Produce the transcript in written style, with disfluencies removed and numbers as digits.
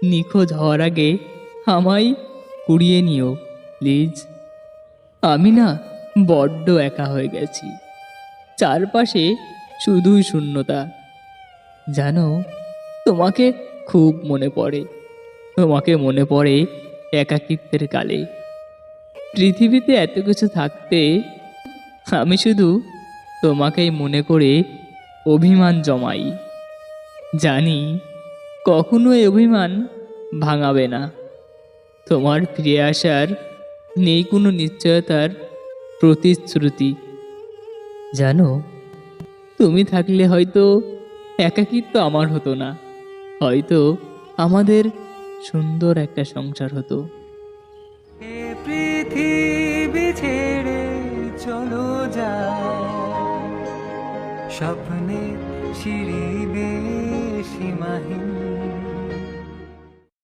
নিখোঁজ হওয়ার আগে আমায় কুড়িয়ে নিও প্লিজ। আমি না বড্ড একা হয়ে গেছি, চারপাশে শুধুই শূন্যতা। জানো, তোমাকে খুব মনে পড়ে, তোমাকে মনে পড়ে একাকিত্বের কালে। পৃথিবীতে এত কিছু থাকতে আমি শুধু তোমাকেই মনে করে অভিমান জমাই। জানি কখনো এই অভিমান ভাঙাবে না। তোমার ফিরে আসার নেই কোনো নিশ্চয়তার প্রতিশ্রুতি। জানো, তুমি থাকলে হয়তো একাকিত্ব আমার হতো না, হয়তো আমাদের সুন্দর একটা সংসার হতো। এ পৃথিবী ছেড়ে চলো যায়, স্বপ্নে সিঁড়ি বেয়ে সীমাহীন